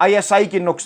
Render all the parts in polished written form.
ISI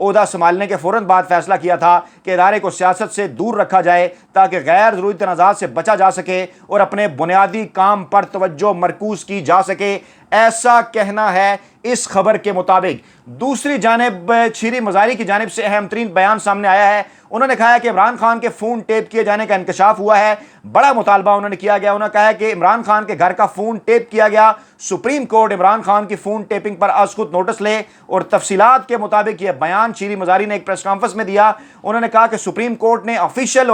عہدہ سنبھالنے کے فوراً بعد فیصلہ کیا تھا کہ ادارے کو سیاست سے دور رکھا جائے تاکہ غیر ضروری تنازعات سے بچا جا سکے اور اپنے بنیادی کام پر توجہ مرکوز کی جا سکے، ایسا کہنا ہے اس خبر کے مطابق۔ دوسری جانب شیریں مزاری کی جانب سے اہم ترین بیان سامنے آیا ہے۔ انہوں نے کہا ہے کہ عمران خان کے فون ٹیپ کیے جانے کا انکشاف ہوا ہے، بڑا مطالبہ انہوں نے کیا گیا۔ انہوں نے کہا ہے کہ عمران خان کے گھر کا فون ٹیپ کیا گیا، سپریم کورٹ عمران خان کی فون ٹیپنگ پر از خود نوٹس لے، اور تفصیلات کے مطابق یہ بیان شیریں مزاری نے ایک پریس کانفرنس میں دیا۔ انہوں نے کہا کہ سپریم کورٹ نے آفیشیل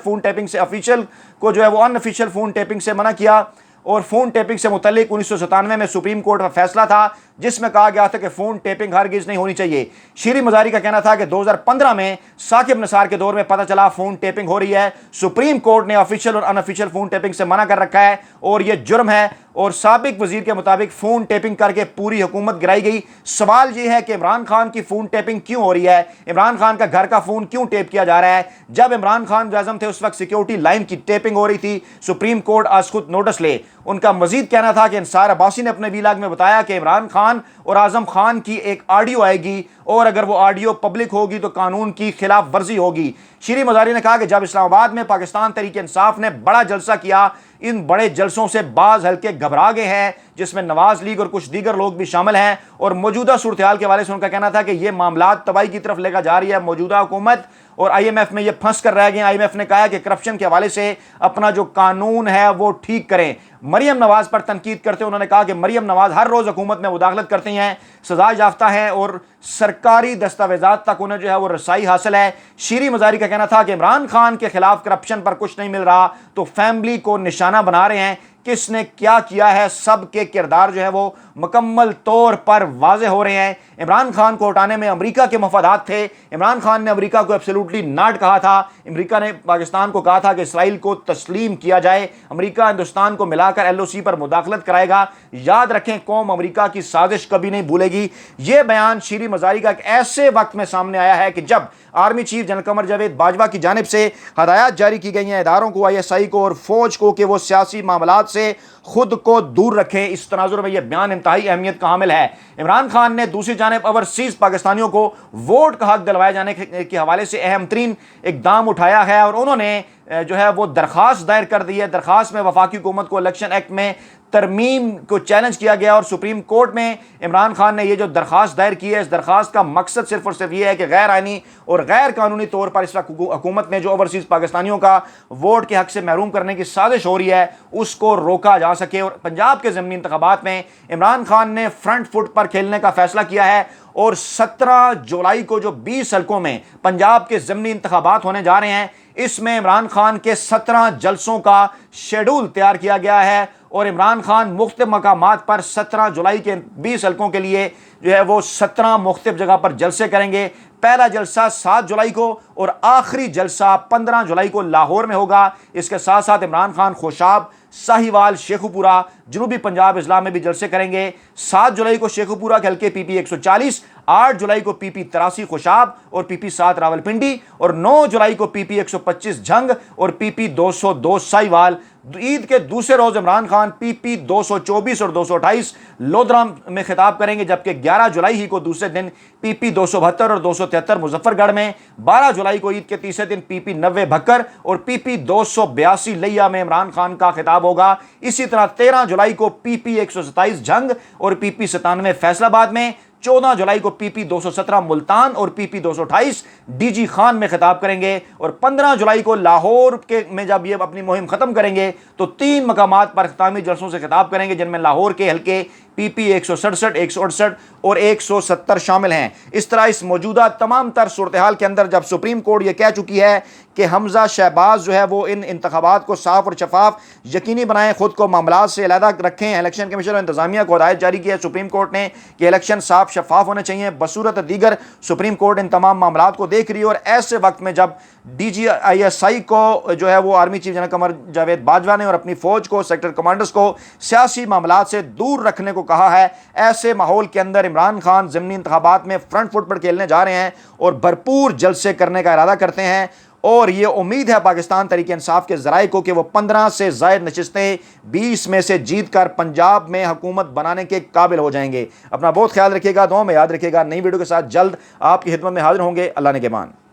فون ٹیپنگ سے آفیشیل کو جو ہے وہ ان آفیشیل فون ٹیپنگ سے منع کیا، اور فون ٹیپنگ سے متعلق 1997 میں سپریم کورٹ کا فیصلہ تھا جس میں کہا گیا تھا کہ فون ٹیپنگ ہرگز نہیں ہونی چاہیے۔ شیریں مزاری کا کہنا تھا کہ 2015 میں ثاقب نثار کے دور میں پتہ چلا فون ٹیپنگ ہو رہی ہے، سپریم کورٹ نے آفیشیل اور ان آفیشیل فون ٹیپنگ سے منع کر رکھا ہے اور یہ جرم ہے، اور سابق وزیر کے مطابق فون ٹیپنگ کر کے پوری حکومت گرائی گئی۔ سوال یہ ہے کہ عمران خان کی فون ٹیپنگ کیوں ہو رہی ہے؟ عمران خان کا گھر کا فون کیوں ٹیپ کیا جا رہا ہے؟ جب عمران خان وزیر اعظم تھے اس وقت سیکیورٹی لائن کی ٹیپنگ ہو رہی تھی، سپریم کورٹ از خود نوٹس لے۔ ان کا مزید کہنا تھا کہ انصار عباسی نے اپنے ویلاگ میں بتایا کہ عمران خان اور اعظم خان کی ایک آڈیو آئے گی، اور اگر وہ آڈیو پبلک ہوگی تو قانون کی خلاف ورزی ہوگی۔ شیریں مزاری نے کہا کہ جب اسلام آباد میں پاکستان تحریک انصاف نے بڑا جلسہ کیا، ان بڑے جلسوں سے بعض حلقے گھبرا گئے ہیں جس میں نواز لیگ اور کچھ دیگر لوگ بھی شامل ہیں، اور موجودہ صورتحال کے حوالے سے ان کا کہنا تھا کہ یہ معاملات تباہی کی طرف لے کر جا رہی ہے موجودہ حکومت، اور آئی ایم ایف میں یہ پھنس کر رہ گئے ہیں۔ آئی ایم ایف نے کہا کہ کرپشن کے حوالے سے اپنا جو قانون ہے وہ ٹھیک کریں۔ مریم نواز پر تنقید کرتے انہوں نے کہا کہ مریم نواز ہر روز حکومت میں مداخلت کرتی ہیں، سزا یافتہ ہیں، اور سرکاری دستاویزات تک انہیں جو ہے وہ رسائی حاصل ہے۔ شیریں مزاری کا کہنا تھا کہ عمران خان کے خلاف کرپشن پر کچھ نہیں مل رہا تو فیملی کو نشانہ بنا رہے ہیں، کس نے کیا کیا ہے، سب کے کردار جو ہے وہ مکمل طور پر واضح ہو رہے ہیں۔ عمران خان کو ہٹانے میں امریکہ کے مفادات تھے، عمران خان نے امریکہ کو ایبسولوٹلی ناٹ کہا تھا، امریکہ نے پاکستان کو کہا تھا کہ اسرائیل کو تسلیم کیا جائے، امریکہ ہندوستان کو ملا کر ایل او سی پر مداخلت کرائے گا۔ یاد رکھیں قوم امریکہ کی سازش کبھی نہیں بھولے گی۔ یہ بیان شیریں مزاری کا ایک ایسے وقت میں سامنے آیا ہے کہ جب army chief general Qamar Javed Bajwa کی جانب سے ہدایات جاری کی گئی ہیں اداروں کو، آئی ایس آئی کو اور فوج کو، کہ وہ سیاسی معاملات سے خود کو دور رکھیں۔ اس تناظر میں یہ بیان انتہائی اہمیت کا حامل ہے۔ عمران خان نے دوسری جانب اوورسیز پاکستانیوں کو ووٹ کا حق دلوائے جانے کے حوالے سے اہم ترین اقدام اٹھایا ہے، اور انہوں نے جو ہے وہ درخواست دائر کر دی ہے۔ درخواست میں وفاقی حکومت کو الیکشن ایکٹ میں ترمیم کو چیلنج کیا گیا، اور سپریم کورٹ میں عمران خان نے یہ جو درخواست دائر کی ہے، اس درخواست کا مقصد صرف اور صرف یہ ہے کہ غیر آئینی اور غیر قانونی طور پر اس وقت حکومت میں جو اوورسیز پاکستانیوں کا ووٹ کے حق سے محروم کرنے کی سازش ہو رہی ہے اس کو روکا جا سکے۔ اور پنجاب کے ضمنی انتخابات میں عمران خان نے فرنٹ فٹ پر کھیلنے کا فیصلہ کیا ہے، اور 17 جولائی کو جو 20 حلقوں میں پنجاب کے ضمنی انتخابات ہونے جا رہے ہیں، اس میں عمران خان کے 17 جلسوں کا شیڈول تیار کیا گیا ہے، اور عمران خان مختلف مقامات پر 17 جولائی کے 20 حلقوں کے لیے جو ہے وہ 17 مختلف جگہ پر جلسے کریں گے۔ پہلا جلسہ 7 جولائی کو اور آخری جلسہ 15 جولائی کو لاہور میں ہوگا۔ اس کے ساتھ ساتھ عمران خان خوشاب، ساہیوال، شیخو پورہ، جنوبی پنجاب اضلاع میں بھی جلسے کریں گے۔ 7 جولائی کو شیخو پورہ کے حلقے پی پی 140، 8 جولائی کو پی پی 83 خوشاب اور پی پی 7 راولپنڈی، اور 9 جولائی کو پی پی 125 جھنگ اور پی پی 202 ساہیوال۔ عید کے دوسرے روز عمران خان پی پی 224 اور 228 لودھرا میں خطاب کریں گے، جبکہ 11 جولائی ہی کو دوسرے دن پی پی 272 اور 273 مظفر گڑھ میں، 12 جولائی کو عید کے تیسرے دن پی پی 90 بھکر اور پی پی 282 لیا میں عمران خان کا خطاب ہوگا۔ اسی طرح 13 جولائی کو پی پی 127 جھنگ اور پی پی 97 فیصل آباد میں، 14 جولائی کو پی پی 217 ملتان اور پی پی 228 ڈی جی خان میں خطاب کریں گے، اور 15 جولائی کو لاہور میں جب یہ اپنی مہم ختم کریں گے تو 3 مقامات پر اختتامی جلسوں سے خطاب کریں گے، جن میں لاہور کے حلقے پی پی 167، 168 اور 170 شامل ہیں۔ اس طرح اس موجودہ تمام تر صورتحال کے اندر جب سپریم کورٹ یہ کہہ چکی ہے کہ حمزہ شہباز جو ہے وہ ان انتخابات کو صاف اور شفاف یقینی بنائیں، خود کو معاملات سے علیحدہ رکھیں، الیکشن کمیشن اور انتظامیہ کو ہدایت جاری کی ہے سپریم کورٹ نے کہ الیکشن صاف شفاف ہونے چاہیے، بصورت دیگر سپریم کورٹ ان تمام معاملات کو دیکھ رہی ہے۔ اور ایسے وقت میں جب D G I S I کو جو ہے وہ army chief general Qamar Javed Bajwa نے اور اپنی فوج کو، سیکٹر کمانڈرز کو سیاسی معاملات سے دور رکھنے کو کہا ہے، ایسے ماحول کے اندر عمران خان ضمنی انتخابات میں فرنٹ فٹ پر کھیلنے جا رہے ہیں اور بھرپور جلسے کرنے کا ارادہ کرتے ہیں، اور یہ امید ہے پاکستان تحریک انصاف کے ذرائع کو کہ وہ 15 سے زائد نشستیں 20 میں سے جیت کر پنجاب میں حکومت بنانے کے قابل ہو جائیں گے۔ اپنا بہت خیال رکھیے گا، دعاؤں میں یاد رکھیے گا۔ نئی ویڈیو کے ساتھ جلد آپ کی خدمت میں حاضر ہوں گے۔ اللہ نگہبان۔